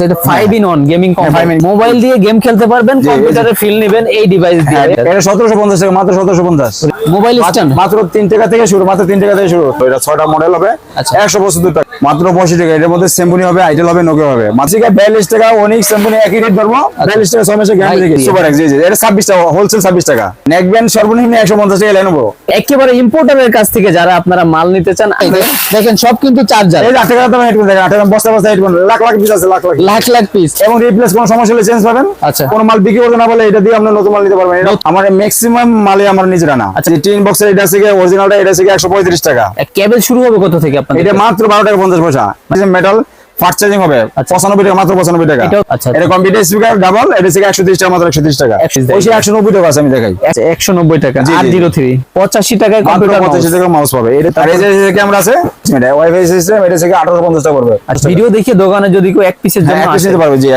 এটা 5 in 1 gaming company, mobile দিয়ে game খেলতে পারবেন, কম্পিউটারে ফিল নেবেন এই ডিভাইস দিয়ে। এটা 1750 টাকা, মাত্র 1750। মোবাইল স্ট্যান্ড মাত্র 3 টাকা থেকে শুরু, মাত্র 3 টাকা থেকে শুরু। এটা 6টা মডেল হবে, 172 টাকা, মাত্র 85 টাকা। এর মধ্যে সিম্ফনি হবে, আইটেল হবে, নোকিয়া হবে। মাত্র 42 টাকা, অনিক্স সিম্ফনি একই রেট ধরবো। 42 টাকা 6 মাসের গ্যারান্টি থেকে সুপার এক্স। জি এটা 26 টাকা, হোলসেল 26 টাকা। নেকব্যান্ড সর্বনিম্ন 150 টাকা নেবো। একেবারে ইম্পোর্টারের কাছ থেকে যারা আপনারা মাল নিতে চান, দেখেন সব কিন্তু চার্জার। এই 8 টাকা দাম হেডফোন দেখেন, 8 টাকা বস্তা বস্তা হেডফোন, লাখ লাখ পিস আছে, লাখ লাখ লাখ লাখ পিস। এবং রিপ্লেস কোন সমস্যা হলে চেঞ্জ পাবেন। আচ্ছা। কোন মাল বিক্রি করতে না বলে এটা দিয়ে আপনি নতুন মাল নিতে পারবেন। আমার ম্যাক্সিমাম মালে আমার নিজের আনা। আচ্ছা, টিন বক্সের এটা থেকে অরিজিনালটা এটা থেকে 135 টাকা। কেবল শুরু হবে কত থেকে আপনাদের? এটা মাত্র 12 টাকা 50 পয়সা। মেটাল ফাস্ট চার্জিং হবে 95 টাকা, মাত্র 95 টাকা। এটা কম্পিউটার স্পিকার ডাবল, এটা থেকে 130 টাকা, মাত্র 130 টাকা। ওই 190 টাকা আছে, আমি দেখাই। 190 টাকা। 803 85 টাকায় কম্পিউটার, 85 টাকা মাউস পাবে। এটা আর এই যে ক্যামেরা আছে, এটা ওয়াইফাই সিস্টেম, এটা থেকে 1850 টাকা পড়বে। ভিডিও দেখে দোকানে যদি কেউ এক পিসের জন্য নিতে পারবে। জি।